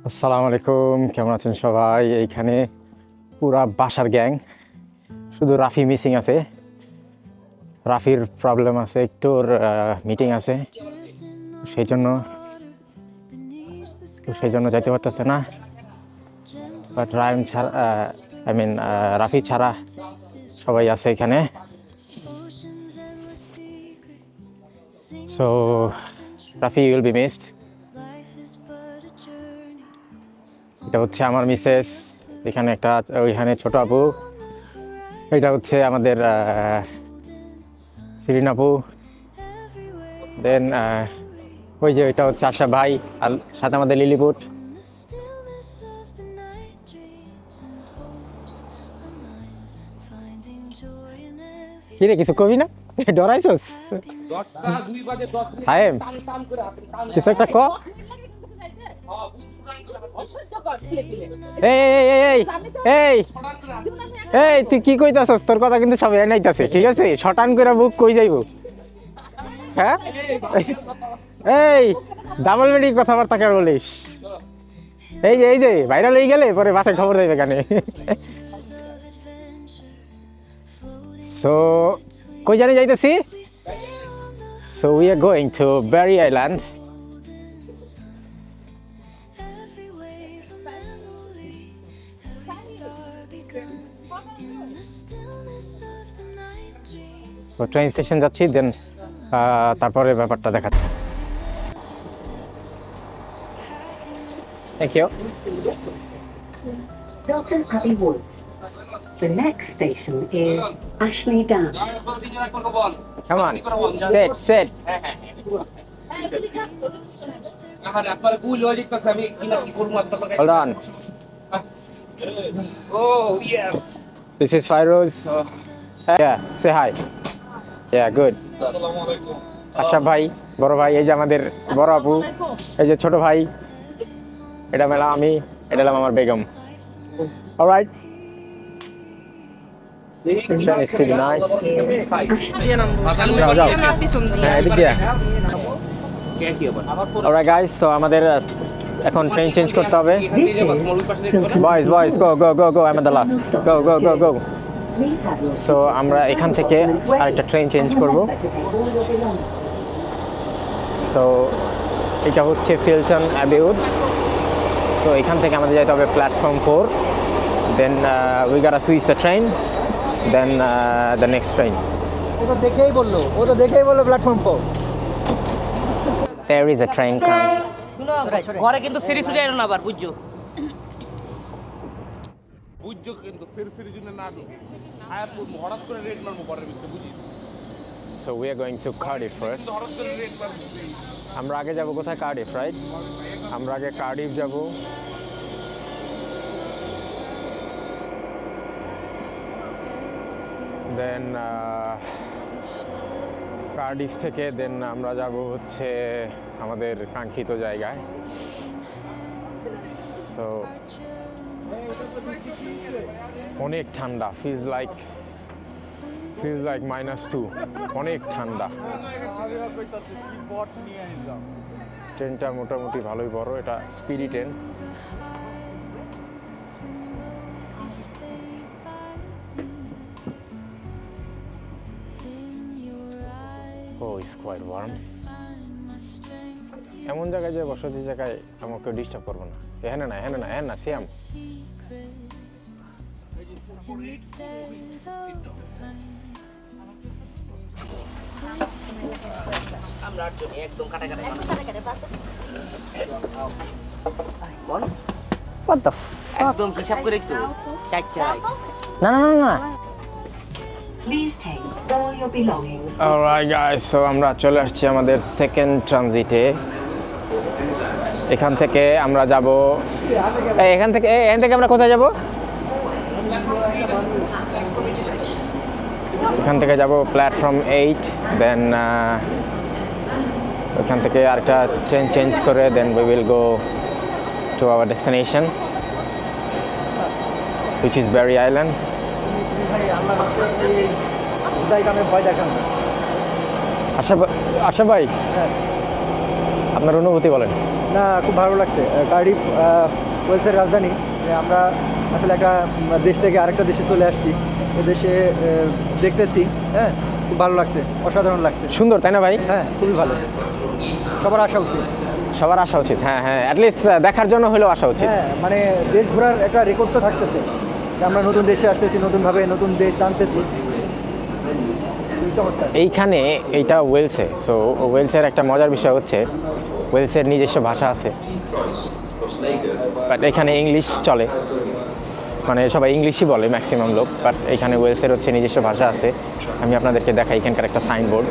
আসসালামু আলাইকুম, কেমন আছেন সবাই? এইখানে পুরা বাসার গ্যাং, শুধু রাফি মিসিং আছে। রাফির প্রবলেম আছে, একটু ওর মিটিং আছে, সেই জন্য যাইতে পারতেছে না। বাট রায়ন ছাড়া রাফি ছাড়া সবাই আছে এখানে। So Rafi will be missed. এটা হচ্ছে আমার মিসেস, এখানে ওইখানে ছোট আপু, এটা হচ্ছে আমাদের শিরিন আপু, দেন ওই যে ওইটা হচ্ছে আশা ভাই, আর সাথে আমাদের লিলিপুট। কিরে কিছু কবি না, ডরাইছস? সাহেব কিছু একটা ক। এই তুই কি কইতাছস? তোর কথা কিন্তু সবাই নাইতাছে, ঠিক আছে? শটান করে বুক কই যাইব? হ্যাঁ, এই ডাবল মিনিং কথাবার্তা কেন বলিস? এই যে ভাইরাল হয়ে গেলে পরে বাসায় খবর দেবে কেন? সো কই জানি যাইতেছি? So we are going to Barry Island. Train station যাচ্ছি, দেন তারপরে ব্যাপারটা দেখাচ্ছি। Thank you. Dalton Abbey Wood. The next station is Ashley Dam. Come on, sit. Hold on. Oh yes. This is Fairoz. Yeah, say hi. Yeah, good. Ashraf ভাই, বড় ভাই, এই যে আমাদের বড় আপু, এই যে ছোট ভাই, এটা মেলা আমি, এটা হলাম আমার Begum. Alright. Train is pretty nice. যাও। হ্যাঁ, এদিক দিয়ে। Alright guys, so আমাদের এখন ট্রেন চেঞ্জ করতে হবে। Boys, go. I'm at the last. Go. So আমরা এখান থেকে আরেকটা ট্রেন চেঞ্জ করব। সো এটা হচ্ছে ফিল্টন অ্যাবি উড। সো এখান থেকে আমাদের যেতে হবে platform 4, then we gotta switch the train, then the next train. ও তো দেখেই বললো platform 4। There is a train coming. ঘরে কিন্তু সিরিজ উঠে না আবার বুঝছো কিন্তু ফিরি জন্য না ঢুকে আয়ারপুর হঠাৎ করে রেড মারবো ঘরের ভিতরে বুঝিস। So we are going to Cardiff first. হঠাৎ করে রেড মারবো। আমরা আগে যাব কোথায়? Cardiff, right? আমরা আগে কার্ডিফ যাব। দেন কার্ডিফ থেকে দেন আমরা যাব হচ্ছে আমাদের কাঙ্ক্ষিত জায়গায়। সো অনেক ঠান্ডা, ফিলস লাইক -2, অনেক ঠান্ডা। ট্রেনটা মোটামুটি ভালোই বড়, এটা speedy train. It's quite warm. এমন জায়গায় যে বসতি জায়গায় আমাকে ডিস্টার্ব করবো না। হ্যাঁ না সিয়াম। আমরা একদম কাটাকাটি বল What the একদম হিসাব করে একটু চাই না। Please take all your belongings. Alright guys, so আমরা চলে আসছি আমাদের সেকেন্ড ট্রানজিটে। এখান থেকে আমরা যাব, এখান থেকে আমরা কোথায় যাব? এখান থেকে যাব প্ল্যাটফর্ম 8, দেন ওখান থেকে আরেকটা ট্রেন চেঞ্জ করে দেন we will go to our destination which is Berry Island. আশা ভাই, আপনার অনুভূতি বলেন। না, খুব ভালো লাগছে। কার্ডিফ ওয়েলসের রাজধানী। আমরা আসলে একটা দেশ থেকে আরেকটা দেশে চলে আসছি, এ দেশে দেখতেছি। হ্যাঁ, খুব ভালো লাগছে, অসাধারণ লাগছে। সুন্দর তাই না ভাই? হ্যাঁ, খুবই ভালো। সবার আসা উচিত। সবার আসা উচিত, হ্যাঁ হ্যাঁ, অ্যাটলিস্ট দেখার জন্য হলেও আসা উচিত। হ্যাঁ, মানে দেশ ঘোরার একটা রেকর্ড তো থাকতেছে যে আমরা নতুন দেশে আসতেছি, নতুনভাবে নতুন দেশ জানতেছি। চমৎকার। এইখানে এইটা ওয়েলসে, সো ওয়েলসের একটা মজার বিষয় হচ্ছে ওয়েলসের নিজস্ব ভাষা আছে, বাট এখানে ইংলিশ চলে, মানে সবাই ইংলিশই বলে ম্যাক্সিমাম লোক, বাট এখানে ওয়েলসের হচ্ছে নিজস্ব ভাষা আছে। আমি আপনাদেরকে দেখাই এখানকার একটা সাইনবোর্ড।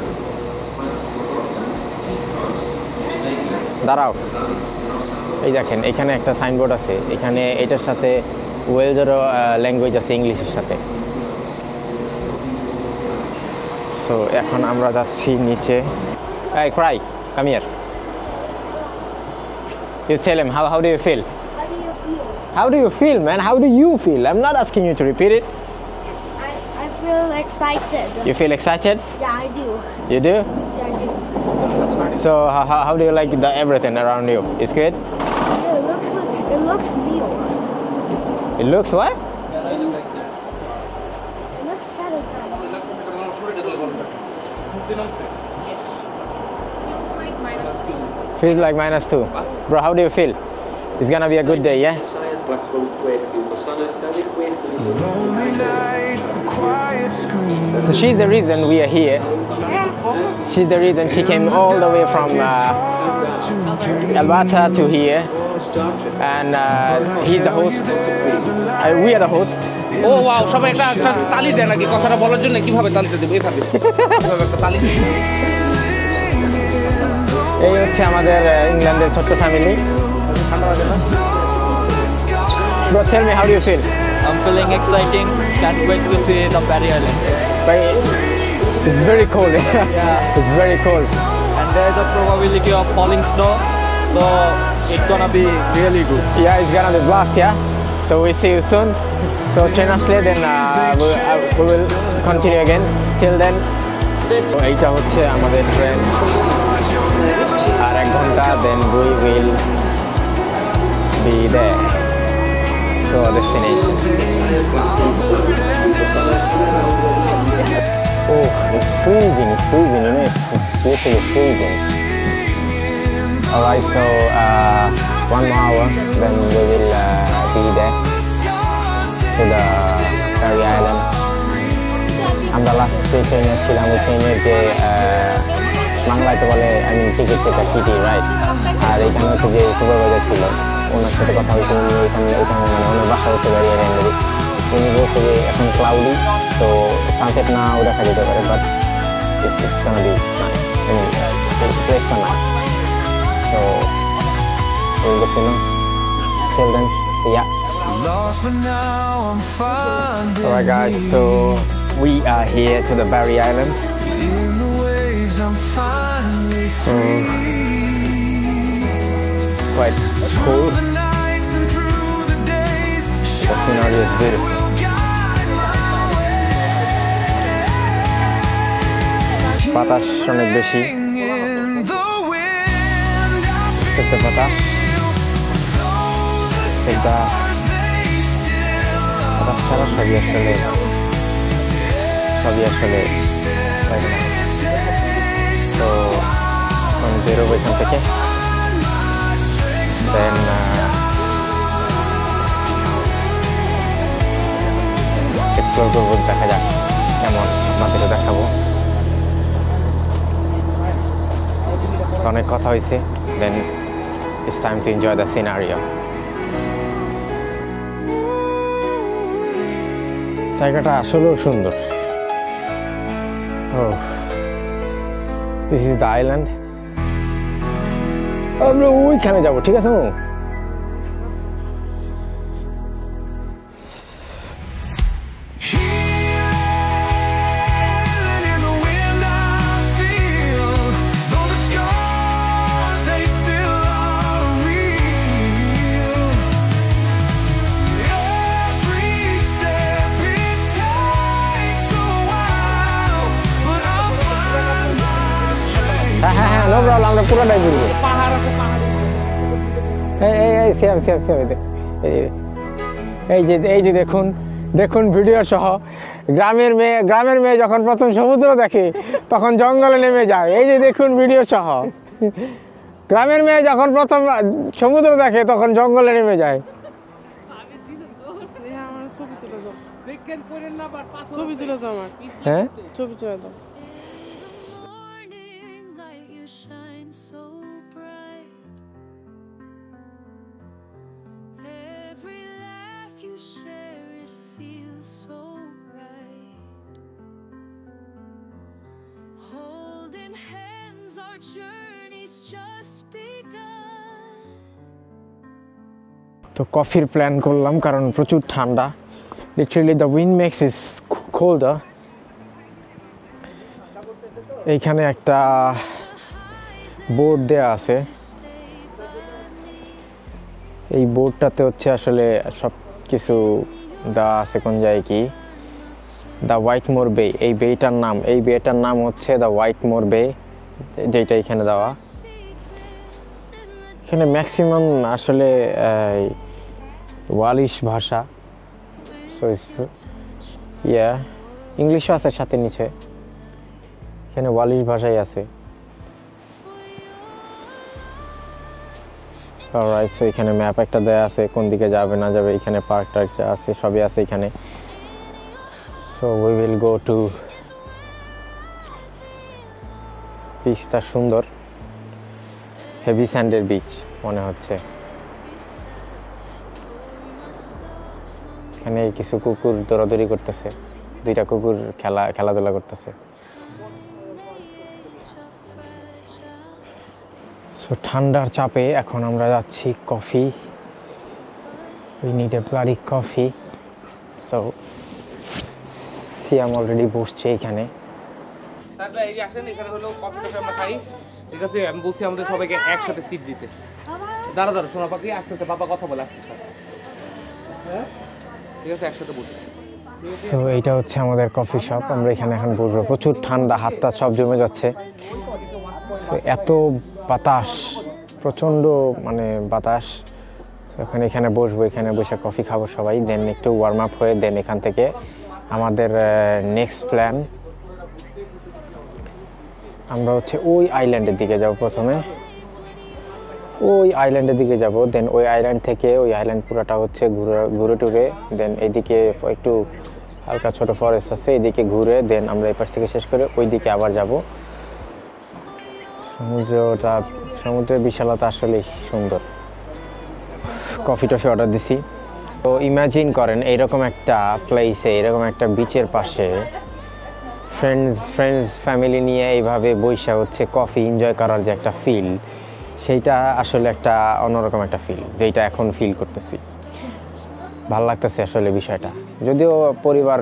দাঁড়াও, এই দেখেন এখানে একটা সাইনবোর্ড আছে, এখানে এটার সাথে ওয়েলসেরও ল্যাঙ্গুয়েজ আছে ইংলিশের সাথে। সো এখন আমরা যাচ্ছি নিচে। Hey, Cry, come here. You tell him, how do you feel? How do you feel, man? How do you feel? I'm not asking you to repeat it. I feel excited. You feel excited? Yeah, I do. You do? Yeah, I do. So how do you like everything around you? It's good? Yeah, it looks new. It looks what? It looks kind of nice. Feels like -2. Bro, how do you feel? It's gonna be a good day, yeah? So she's the reason we are here. She's the reason she came all the way from Alberta to here. And he's the host. We are the host. Oh wow, সবাই একটা তালি দেয় নাকি কথাটা বলার জন্য? কিভাবে টানতে দেবো এইভাবে? একটা তালি দিই। এই হচ্ছে আমাদের ইংল্যান্ডের ছোট্ট family. Bro, tell me, how do you feel? I'm feeling exciting. Can't wait to see the Barry Island. It's very cold. Yeah. It's very cold. And there's a probability of falling snow, so it's gonna be really good. Yeah, it's gonna be blast, yeah? So we see you soon. So train আসলে then we will continue again. Till then, এইটা হচ্ছে আমাদের train. আর 1 ঘন্টা then we will be there to our destination. Oh, it's freezing, you know, it's literally freezing. Alright, so 1 more hour, then we will be there to the Barry Island. আমরা last যে ট্রেনে ছিলাম, ওই ট্রেনের যে বাংলায় তো বলে টিকিট চেকার টিটি, রাইট? আর এখানে হচ্ছে যে সুপারভাইজার ছিল, ওনার সাথে কথা হয়েছে। এখানে মানে ওনার বাসা হচ্ছে Barry Island। উনি বলছে যে এখন ক্লাউডি, তো সানসেট নাও দেখা যেতে পারে, but it's gonna be nice. I mean, the place is nice. So we'll get to know. Till then, see ya. Alright guys, so we are here to the Barry Island. It's quite cool. The scenery is beautiful. বাতাস অনেক বেশি, সেটা বাতাস ছাড়া সবই আসলে তো আমি বেরোবো এখান থেকে, দেন এক্সপ্লোর করবো, দেখা যাক কেমন, আপনাদেরও দেখাবো। অনেক কথা হয়েছে, দেন it's time to enjoy the scenario. জায়গাটা আসলেও সুন্দর। Oh, this is the island. আমরা ওইখানে যাবো, ঠিক আছে? হ্যাঁ, নো প্রবলেম, আমরা পুরোটাই ঘুরবো। পাহাড় এই সেম এই যে দেখুন ভিডিও সহ গ্রামের মেয়ে যখন প্রথম সমুদ্র দেখে তখন জঙ্গলে নেমে যায়। এই যে দেখুন ভিডিও সহ গ্রামের মেয়ে যখন প্রথম সমুদ্র দেখে তখন জঙ্গলে নেমে যায়। হ্যাঁ Morning light, you shine so bright. Every laugh you share, it feels so right. Holding hands, our journey's just begun. তো কফির প্ল্যান করলাম কারণ প্রচুর ঠান্ডা, literally the wind makes is colder. এইখানে একটা বোর্ড দেয়া আছে, এই বোর্ডটাতে হচ্ছে আসলে সব কিছু দেওয়া আছে কোন জায়গায় কি। দ্য হোয়াইটমোর বে, এই বেটার নাম হচ্ছে দ্য হোয়াইটমোর বে, যেটা এখানে দেওয়া। এখানে ম্যাক্সিমাম আসলে ওয়ালিশ ভাষা, সো ইংলিশও আছে সাথে নিচে, এখানে ওয়ালিশ ভাষাই আছে। অলরাইট, সো এখানে ম্যাপ একটা দেয়া আছে কোন দিকে যাবে না যাবে, এখানে পার্ক টার্ক যা আছে সবই আছে এখানে। So we will go to বিচটা, সুন্দর হেভি স্যান্ডের বিচ মনে হচ্ছে। এখানে কিছু কুকুর দৌড়াদৌড়ি করতেছে, দুইটা কুকুর খেলাধুলা করতেছে। সো ঠান্ডার চাপে এখন আমরা যাচ্ছি coffee, we need a bloody coffee. So Siam already বসছে এখানে। তারপরে এই যে আসেন, এখানে হলো কফি আমরা খাই, ঠিক আছে? আমি বলছি আমাদের সবাইকে একসাথে সিট দিতে। দাঁড়া সোনা পাখি, আস্তে আস্তে বাবা কথা বলে আসতে, ঠিক আছে? একসাথে বসে। সো এইটা হচ্ছে আমাদের কফি শপ, আমরা এখানে এখন বসবো। প্রচুর ঠান্ডা, হাতটা সব জমে যাচ্ছে। সো এত বাতাস, প্রচণ্ড মানে বাতাস। এখন এখানে বসবো, এখানে বসে কফি খাবো সবাই, দেন একটু ওয়ার্ম আপ হয়ে দেন এখান থেকে আমাদের নেক্সট প্ল্যান, আমরা হচ্ছে ওই আইল্যান্ডের দিকে যাব। প্রথমে ওই আইল্যান্ডের দিকে যাব, দেন ওই আইল্যান্ড থেকে ওই আইল্যান্ড পুরাটা হচ্ছে ঘুরে টুরে, দেন এইদিকে একটু হালকা ছোট ফরেস্ট আছে, এদিকে ঘুরে দেন আমরা এই পাশ থেকে শেষ করে ওই দিকে আবার যাব। সমুদ্রের বিশালতা আসলে সুন্দর। কফি টফি অর্ডার দিছি। তো ইমাজিন করেন এইরকম একটা প্লেসে, এরকম একটা বিচের পাশে ফ্রেন্ডস ফ্যামিলি নিয়ে এইভাবে বৈশা হচ্ছে কফি এনজয় করার যে একটা ফিল, সেইটা আসলে একটা অন্যরকম একটা ফিল, যেটা এখন ফিল করতেছি। ভালো লাগতেছে আসলে বিষয়টা, যদিও পরিবার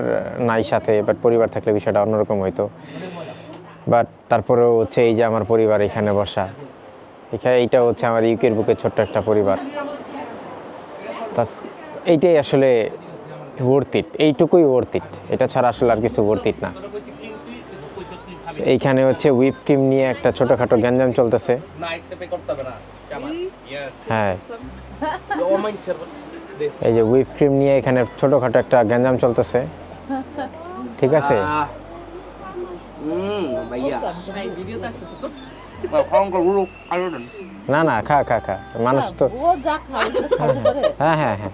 নাই সাথে, বাট পরিবার থাকলে বিষয়টা অন্যরকম হইতো। বাট তারপরেও হচ্ছে এই যে আমার পরিবার এখানে বসা, এইটা হচ্ছে আমার ইউকের বুকে ছোট্ট একটা পরিবার, তা এইটাই আসলে ওয়ার্থ ইট, এইটুকুই ওয়ার্থ ইট, এটা ছাড়া আসলে আর কিছু ওয়ার্থ ইট না। এইখানে হচ্ছে হুইপ ক্রিম নিয়ে একটা ছোটখাটো গ্যাঞ্জাম চলতেছে। হ্যাঁ, এই যে হুইপ ক্রিম নিয়ে এখানে ছোটখাটো একটা গ্যাঞ্জাম চলতেছে, ঠিক আছে? না না, খা খা খা, মানুষ তো। হ্যাঁ হ্যাঁ হ্যাঁ,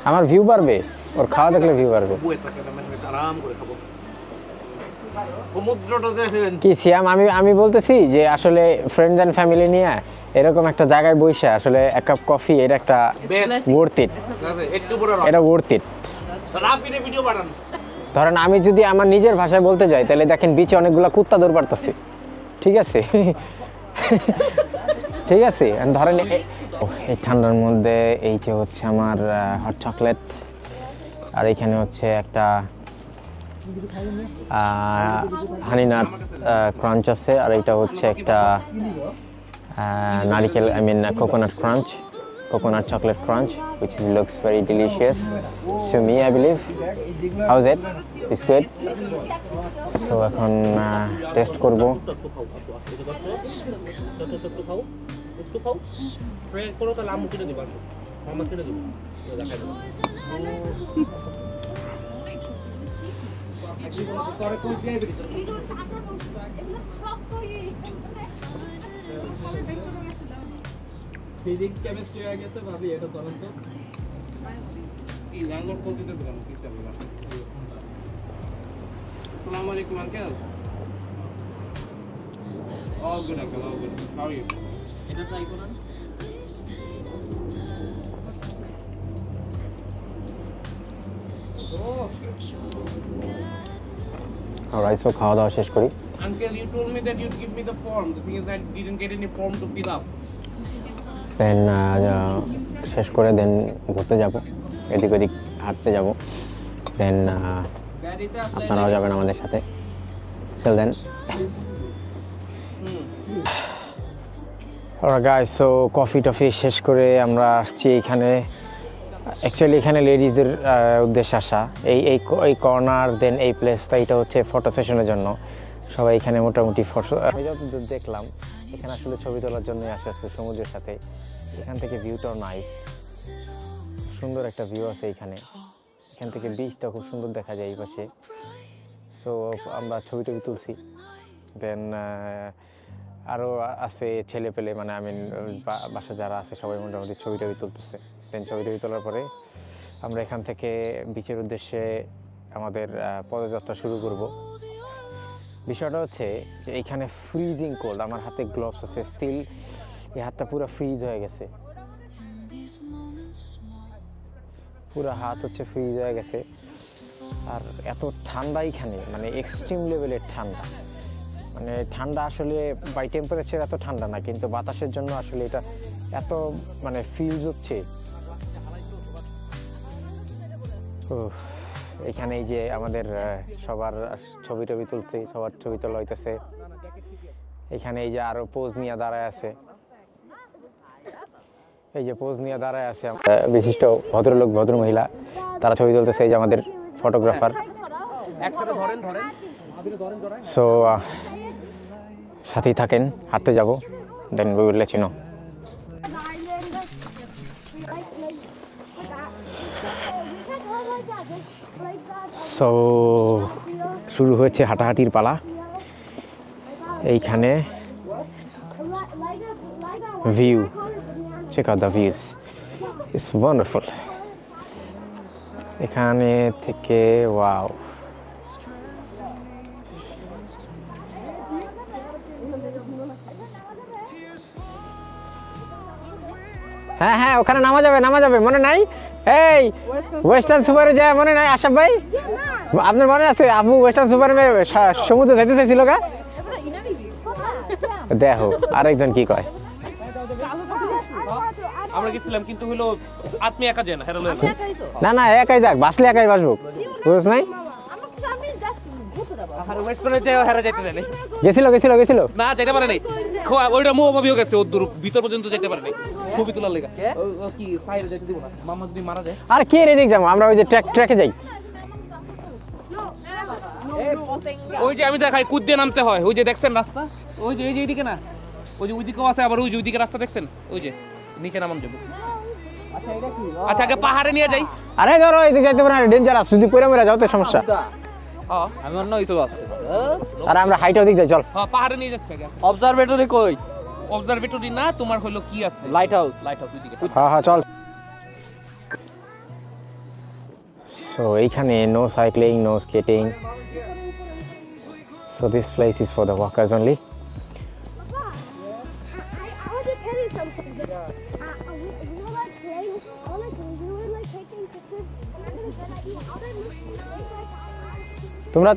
আমার ভিউ বাড়বে, ওর খাওয়া দেখলে ভিউ বাড়বে। কি সিয়াম, আমি বলতেছি যে আসলে ফ্রেন্ডস এন্ড ফ্যামিলি নিয়ে এরকম একটা জায়গায় বসে আসলে এক কাপ কফি, এটা একটা ওয়ার্থ ইট, এটা ওয়ার্থ ইট। ধরেন আমি যদি আমার নিজের ভাষায় বলতে যাই, তাহলে দেখেন বিচে অনেকগুলো কুত্তা দৌড় পারতেছে, ঠিক আছে? ঠিক আছে, ধরেন এই ঠান্ডার মধ্যে এই যে হচ্ছে আমার হট চকলেট, আর এখানে হচ্ছে একটা হানি নাট ক্রাঞ্চ আছে, আর এটা হচ্ছে একটা নারিকেল, coconut crunch, coconut chocolate crunch, which looks very delicious to me, I believe. How's it? It's good. So এখন টেস্ট করব। একটু খাও ট্রাই করো, তাহলে আম্মু কিনে দেবো, মামা কিনে দেবো, দেখাই দেবো। ফিজিক্স কেমিস্ট্রি হয়ে গেছে ভাবি, এটা করেন তো। কি ল্যাঙ্গুয়েজ বলতে দেবো কেন, কি চাবো না। আসসালামু আলাইকুম uncle. All good uncle, all good. How are you? এটা ট্রাই করেন। অলরাইট, সো খাওয়া দাওয়া শেষ করি। Uncle, you told me that you'd give me the form. The thing is I didn't get any form to fill up. দেন শেষ করে দেন ঘুরতে যাব, এদিক ওদিক হাঁটতে যাব। দেন আপনারাও যাবেন আমাদের সাথে। চল দেন। গাইস, সো কফি টফি শেষ করে আমরা আসছি এখানে। অ্যাকচুয়ালি এখানে লেডিজের উদ্দেশ্যে আসা। এই কর্নার, দেন এই প্লেসটা, এটা হচ্ছে ফটো সেশনের জন্য। সবাই এখানে মোটামুটি ফটো, আমি যতদূর দেখলাম এখানে আসলে ছবি তোলার জন্যই আসে সমুদ্রের সাথে। এখান থেকে ভিউটাও নাইস, সুন্দর একটা ভিউ আছে এখানে। এখান থেকে বিচটা খুব সুন্দর দেখা যায় এই পাশে। সো আমরা ছবি টবি তুলছি। দেন আরও আছে ছেলে পেলে, মানে আমি বাসা যারা আছে সবাই মোটামুটি ছবি টবি তুলতেছে। দেন ছবি টবি তোলার পরে আমরা এখান থেকে বিচের উদ্দেশ্যে আমাদের পদযাত্রা শুরু করব। বিষয়টা হচ্ছে যে এইখানে ফ্রিজিং কোল্ড। আমার হাতে গ্লোভস আছে, স্টিল এই হাতটা পুরো ফ্রিজ হয়ে গেছে, পুরো হাত হচ্ছে ফ্রিজ হয়ে গেছে। আর এত ঠান্ডা এখানে, মানে এক্সট্রিম লেভেলের ঠান্ডা। মানে ঠান্ডা আসলে বাই টেম্পারেচার এত ঠান্ডা না, কিন্তু বাতাসের জন্য আসলে এটা এত মানে ফিলস হচ্ছে। এখানে এই যে আমাদের সবার ছবি টবি তুলছি, সবার ছবি তোলা হইতেছে। এখানে এই যে আরো পোজ নিয়ে দাঁড়ায় আছে, এই যে পোজ নিয়ে দাঁড়ায় আছে বিশিষ্ট ভদ্রলোক ভদ্র মহিলা, তারা ছবি তুলতেছে। এই যে আমাদের ফটোগ্রাফার। একসাথে ধরেন। সো সাথেই থাকেন, হাঁটতে যাব। Then we will let you know. So শুরু হয়েছে হাঁটাহাঁটির পালা। এইখানে view, check out the views, it's wonderful. এখানে থেকে ওয়াও, হ্যাঁ হ্যাঁ, ওখানে নামা যাবে মনে নাই? এই ওয়েস্টার্ন সুপারে যায় মনে নাই আশাফ ভাই? আপনার মনে আছে আপু ওয়েস্টার্ন সুপারে সমুদ্রে যেতে চাইছিল গা? দেখো আরেকজন কি কয়। আমরা গেছিলাম, কিন্তু হলো আপনি একা যান, হেরালো না না, একাই যাক, বাসলে একাই বাসবো, বুঝছ নাই? আর ওয়েস্টার্নে যায় হেরা যেতে দেয় গেছিল না, যেতে পারে নাই। ওইটা মোহ অভিযোগ আছে, ওর দূর ভিতর পর্যন্ত যেতে পারে নাই ছবি তোলার লেগা। ও কি সাইডে যেতে দিব না, মামা যদি মারা যায়। আর কে রে, দেখ যাবো আমরা ওই যে ট্র্যাকে যাই। ওই যে আমি দেখাই কুদ দিয়ে নামতে হয়, ওই যে দেখছেন রাস্তা, ওই যে এইদিকে না, ওই যে ওইদিকেও আছে, আবার ওই যে ওইদিকে রাস্তা দেখছেন, ওই যে নিচে নামান যাবো। আচ্ছা আগে পাহাড়ে নিয়ে যাই। আরে ধরো এদিকে যাইতে পারে না, ডেঞ্জারাস, যদি পরে মরে যাও তো সমস্যা। আমি অন্য কিছু ভাবছি। আর আমরা হাইটা ওদিক যাই, চল। হ্যাঁ পাহাড়ে নিয়ে যাচ্ছে আগে। অবজারভেটরি কই? অবজারভেটরি না, তোমার হলো কি আছে, লাইট হাউস। ওইদিকে। হ্যাঁ চল। সো এইখানে no cycling, no skating, so this place is for the walkers only. I want to tell you something. We were like playing, we were like taking pictures, and I'm gonna say that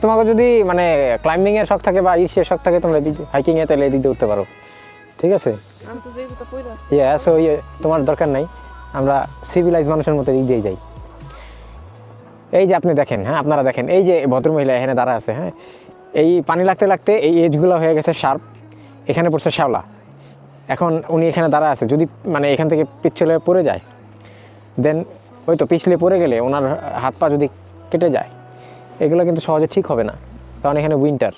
তোমাকে যদি মানে climbing এর শখ থাকে বা ইসের শখ থাকে, তোমরা এদিক হাইকিং এ তাহলে এদিক দিয়ে উঠতে পারো, ঠিক আছে? সো তোমার দরকার নাই, আমরা সিভিলাইজ মানুষের মতো এদিক দিয়ে যাই। এই যে আপনি দেখেন, হ্যাঁ আপনারা দেখেন, এই যে ভদ্রমহিলা এখানে দাঁড়া আছে, হ্যাঁ এই পানি লাগতে লাগতে এই এজগুলো হয়ে গেছে শার্প, এখানে পড়ছে শ্যাওলা। এখন উনি এখানে দাঁড়া আছে, যদি মানে এখান থেকে পিছলে পড়ে যায়, দেন ওই তো পিছলে পড়ে গেলে ওনার হাত পা যদি কেটে যায়, এগুলো কিন্তু সহজে ঠিক হবে না, কারণ এখানে উইন্টার।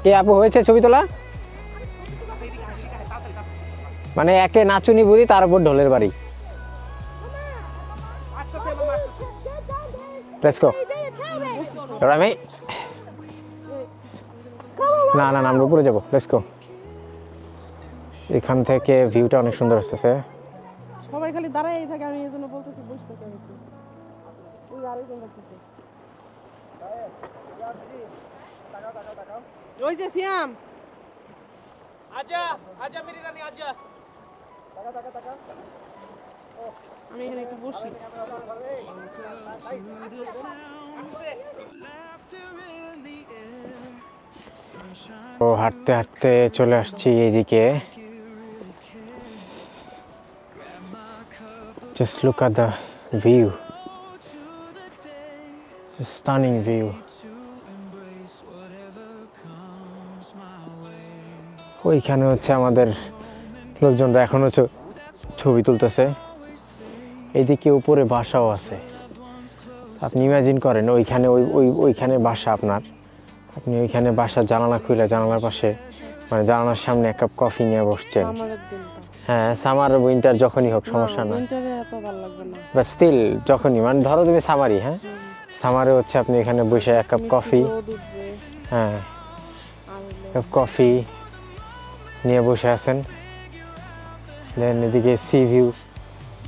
এ আপু হয়েছে ছবি তোলা? মানে একে নাচুনি বুড়ি, তার উপর ঢোলের বাড়ি। Let's go. এবার আমি না না না আমরা উপরে যাবো। Let's go. এখান থেকে ভিউটা অনেক সুন্দর আসতেছে। সবাই খালি দাঁড়াই থাকে, আমি এজন্য বলতেছি বসে থাকতে। ওই আরেকজন দেখতেছে। ওই যে সিয়াম, আজা আজা মেরি রানী আজা। আমি এখানে একটু বসি। ও হাঁটতে হাঁটতে চলে আসছি এইদিকে। Just look at the view. Stunning view. ওইখানে হচ্ছে আমাদের লোকজনরা এখনো ছবি তুলতেছে। এইদিকে উপরে বাসাও আছে। আপনি ইমাজিন করেন ওইখানে ওইখানে বাসা আপনার, আপনি ওইখানে বাসার জানালা খুলে জানালার পাশে মানে জানালার সামনে এক কাপ কফি নিয়ে বসছেন। হ্যাঁ সামার উইন্টার যখনই হোক সমস্যা না, বাট স্টিল যখনই মানে ধরো তুমি সামারই, হ্যাঁ সামারে হচ্ছে আপনি এখানে বসে এক কাপ কফি, হ্যাঁ কাপ কফি নিয়ে বসে আছেন, দেন এদিকে সি ভিউ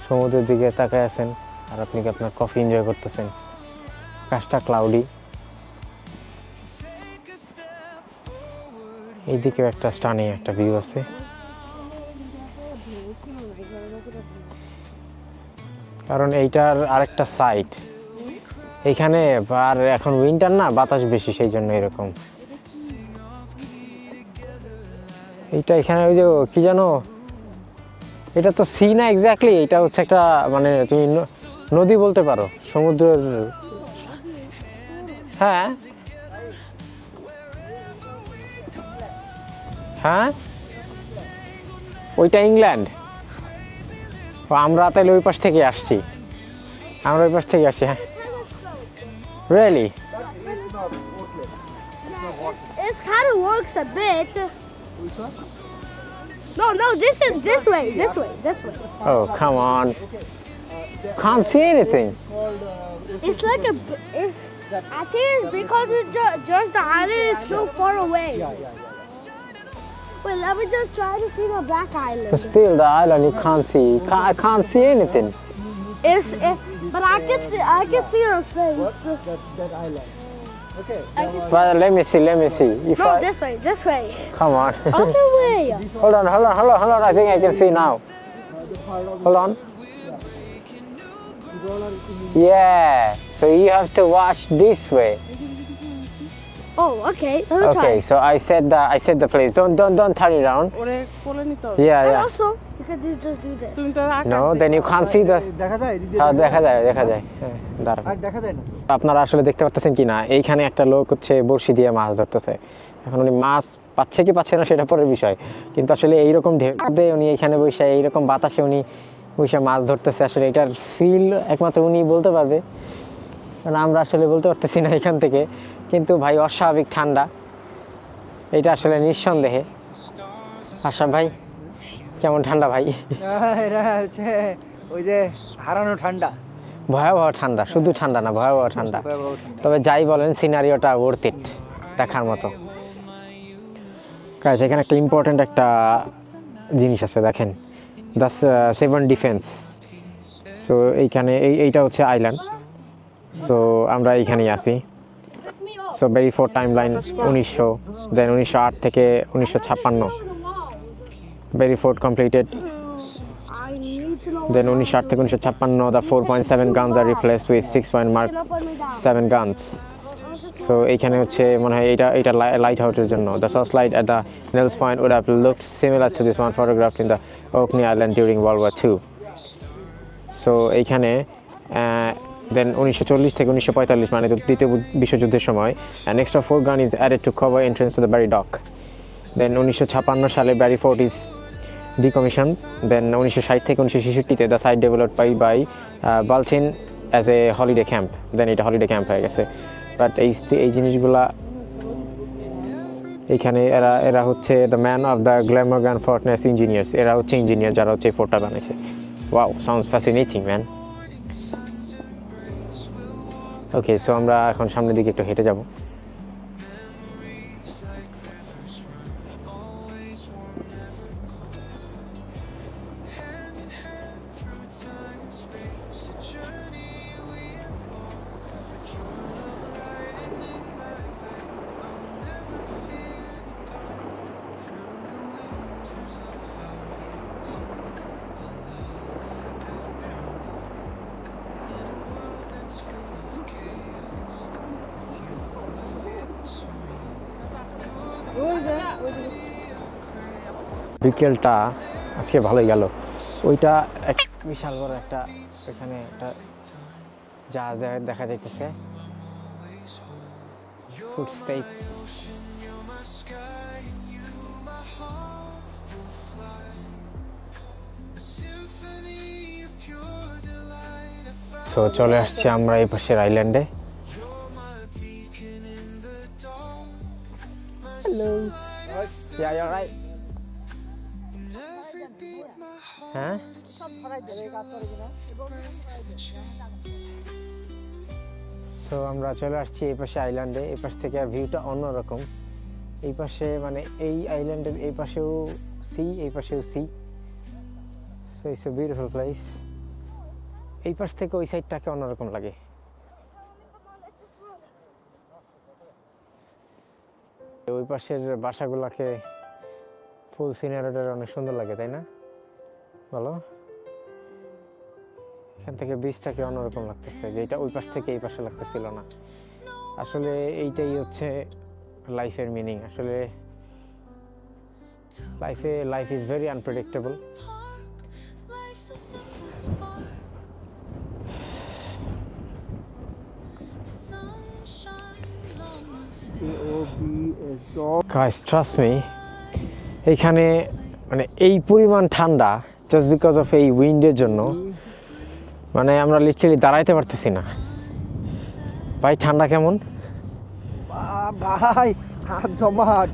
সমুদ্রের দিকে তাকায় আছেন আর আপনি কি আপনার কফি এনজয় করতেছেন। আকাশটা ক্লাউডি, এইদিকেও একটা স্টানিং একটা ভিউ আছে। কারণ এইটার আরেকটা সাইড এইখানে, আর এখন উইন্টার না বাতাস বেশি সেই জন্য এরকম। এইটা এখানে ওই যে কি জানো, এটা তো সি না এক্স্যাক্টলি, এটা হচ্ছে একটা মানে তুমি নদী বলতে পারো, সমুদ্রের। হ্যাঁ হ্যাঁ ওইটা ইংল্যান্ড। আমরা তাহলে ওই পাশ থেকে আসছি, আমরা ওই পাশ থেকে আসছি। হ্যাঁ really It kind of works a bit. No, this is this way. Oh come on, can't see anything. It's like I think it's because it's just the island is so far away. Wait, let me just try to see the black island. But still the island you can't see. I can't see anything. But I can see her face. That island. Okay. But let me see. If No, I this way. come on. Other way. Hold on. I think I can see now. Hold on. Yeah. So you have to watch this way. Oh, okay. Let me try. Okay. So I said the place. Don't turn it around. ওরে কোলে নিতে হবে। Yeah. And also, you can just do this. তুমি তো No, then you can't see the. দেখা যায় হ্যাঁ দেখা যায়। হ্যাঁ দাঁড়ান। আর দেখা যায় না। আপনারা আসলে দেখতে পাচ্ছেন কি না, এইখানে একটা লোক হচ্ছে বড়শি দিয়ে মাছ ধরতেছে। এখন উনি মাছ পাচ্ছে কি পাচ্ছে না সেটা পরের বিষয়, কিন্তু আসলে এইরকম ঢেউতে উনি এইখানে বসে এইরকম বাতাসে উনি বসে মাছ ধরতেছে। আসলে এটার ফিল একমাত্র উনি বলতে পারবে, কারণ আমরা আসলে বলতে পারতেছি না এখান থেকে। কিন্তু ভাই অস্বাভাবিক ঠান্ডা এটা আসলে নিঃসন্দেহে। আশরাফ ভাই কেমন ঠান্ডা ভাই? এটা হচ্ছে ওই যে হারানো ঠান্ডা, ভয়াবহ ঠান্ডা, শুধু ঠান্ডা না ভয়াবহ ঠান্ডা। তবে যাই বলেন সিনারিওটা ওর্থ ইট, দেখার মতো। গাইস এখানে একটা ইম্পর্টেন্ট একটা জিনিস আছে দেখেন, দ্য সেভেন ডিফেন্স। সো এইখানে এইটা হচ্ছে আইল্যান্ড। সো আমরা এইখানেই আছি। So very four time line 1900, দেন 1908 থেকে 1956 ভেরি ফোর্ট কমপ্লিটেড। Then 1908 থেকে 1956 the 4.7 guns are replaced with 6. Mark 7 guns. So এইখানে হচ্ছে মনে হয় এটা লাইট হাউসের জন্য। The searchlight at the Nels Point would have looked similar to this one photographed in the Orkney Island during World War II. So এইখানে then 1940 থেকে 1945 মানে দ্বিতীয় বিশ্বযুদ্ধের সময় an extra 4 gun is added to cover entrance to the Barry Dock. Then 1956 সালে Barry Fort is decommissioned. Then 1960 থেকে 1966 the site developed by Balchin as a holiday camp. Then এটা holiday camp হয়ে গেছে। বাট এই জিনিসগুলা এখানে এরা হচ্ছে the man of the Glamorgan fortress engineers, এরা হচ্ছে ইঞ্জিনিয়ার যারা হচ্ছে ফোর্টটা বানাইছে। Wow, sounds fascinating man. Okay, so আমরা এখন সামনের দিকে একটু হেঁটে যাব। বিকেলটা আজকে ভালোই গেল। ওইটা এক বিশাল বড় একটা, এখানে একটা জাহাজ দেখা যাইতেছে, ফুড স্টেপ। সো চলে আসছি আমরা এই পাশের আইল্যান্ডে। Hello, yeah, you're right. হ্যাঁ, সো আমরা চলে আসছি এই পাশে আইল্যান্ডে। এই পাশ থেকে ভিউটা অন্যরকম। এই পাশে মানে এই আইল্যান্ডের এই পাশেও সি, এই পাশেও sea. So it's a beautiful place. এই পাশ থেকে ওই সাইডটাকে অন্যরকম লাগে। ওই পাশের বাসাগুলোকে ফুল সিনারিটা অনেক সুন্দর লাগে, তাই না বলো? এখান থেকে বীজটাকে অন্যরকম লাগতেছে, যেটা ওই পাশ থেকে এই পাশে লাগতেছিল না। আসলে এইটাই হচ্ছে লাইফের মিনিং। আসলে life is very unpredictable. Guys, trust me, এইখানে মানে এই পরিমাণ ঠান্ডা জাস্ট বিকজ অফ এই উইন্ডের জন্য, মানে আমরা লিটারালি দাঁড়াইতে পারতেছি না। ভাই ঠান্ডা কেমন? ভাই হাত জমাট,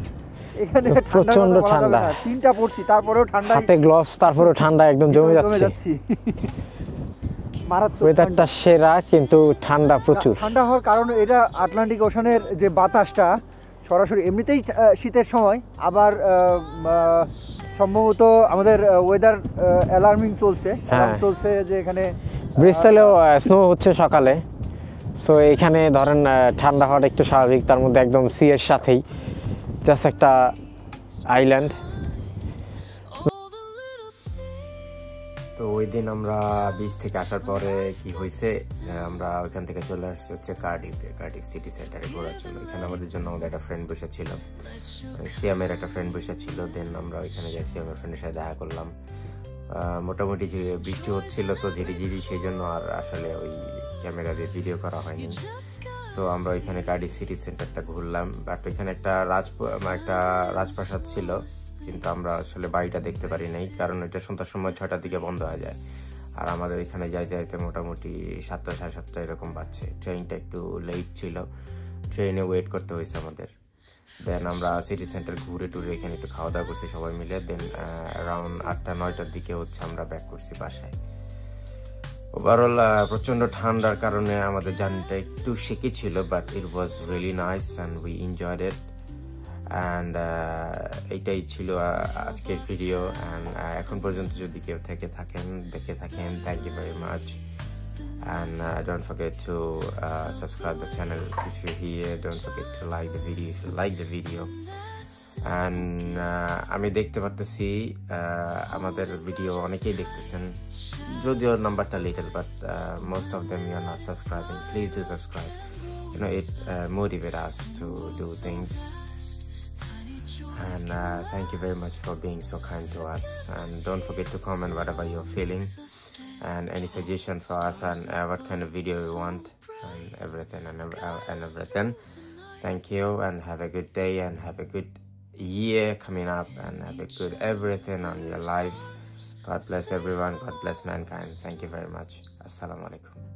এখানে প্রচন্ড ঠান্ডা। তিনটা পড়ছি তারপরেও ঠান্ডা, হাতে গ্লাভস, তারপরেও ঠান্ডা একদম জমে যাচ্ছে। ওয়েদারটা সেরা, কিন্তু ঠান্ডা প্রচুর। ঠান্ডা হওয়ার কারণ এটা আটলান্টিক ওশানের যে বাতাসটা সরাসরি এমনিতেই শীতের সময়, আবার সম্ভবত আমাদের ওয়েদার অ্যালার্মিং চলছে যে এখানে ব্রিস্টলেও স্নো হচ্ছে সকালে। সো এখানে ধরেন ঠান্ডা হওয়াটা একটু স্বাভাবিক, তার মধ্যে একদম সি এর সাথেই জাস্ট একটা আইল্যান্ড। তো ওই দিন আমরা বিচ থেকে আসার পরে কি হয়েছে, আমরা ওইখান থেকে চলে আসছি হচ্ছে কার্ডিফ সিটি সেন্টারে ঘোরার জন্য। এখানে আমাদের জন্য আমাদের একটা ফ্রেন্ড বসে ছিল, সিয়ামের একটা ফ্রেন্ড বসে ছিল। দেন আমরা ওইখানে যাই, সিয়ামের ফ্রেন্ডের সাথে দেখা করলাম। মোটামুটি যে বৃষ্টি হচ্ছিল তো ঝিরিঝিরি, সেই জন্য আর আসলে ওই ক্যামেরা দিয়ে ভিডিও করা হয়নি। তো আমরা ওইখানে কার্ডিফ সিটি সেন্টারটা ঘুরলাম। বাট ওইখানে একটা রাজপ্রাসাদ ছিল, কিন্তু আমরা আসলে বাড়িটা দেখতে পারি নাই, কারণ এটা সন্ধ্যার সময় 6টার দিকে বন্ধ হয়ে যায়। আর আমাদের এখানে যাইতে যাইতে মোটামুটি 7টা সাড়ে 7টা এরকম বাজছে। ট্রেনটা একটু লেট ছিল, ট্রেনে ওয়েট করতে হয়েছে আমাদের। দেন আমরা সিটি সেন্টার ঘুরে টুরে এখানে একটু খাওয়া দাওয়া করছি সবাই মিলে। দেন অ্যারাউন্ড 8টা-9টার দিকে হচ্ছে আমরা ব্যাক করছি বাসায়। ওভারঅল প্রচন্ড ঠান্ডার কারণে আমাদের জার্নিটা একটু শেকি ছিল, but it was really nice and we enjoyed it. And এইটাই ছিল আজকের ভিডিও। অ্যান্ড এখন পর্যন্ত যদি কেউ দেখে থাকেন, thank you very much. And don't forget to subscribe the channel if you're here. Don't forget to like the video if you like the video. And আমি দেখতে পারতেছি আমাদের ভিডিও অনেকেই দেখতেছেন, যদিও নাম্বারটা little, but most of them you are not subscribing. Please do subscribe. You know, it motivates us to do things. And thank you very much for being so kind to us. And don't forget to comment whatever you're feeling and any suggestion for us, and what kind of video you want, and everything and everything. Thank you, and have a good day, and have a good year coming up, and have a good everything on your life. God bless everyone. God bless mankind. Thank you very much. Assalamu alaikum.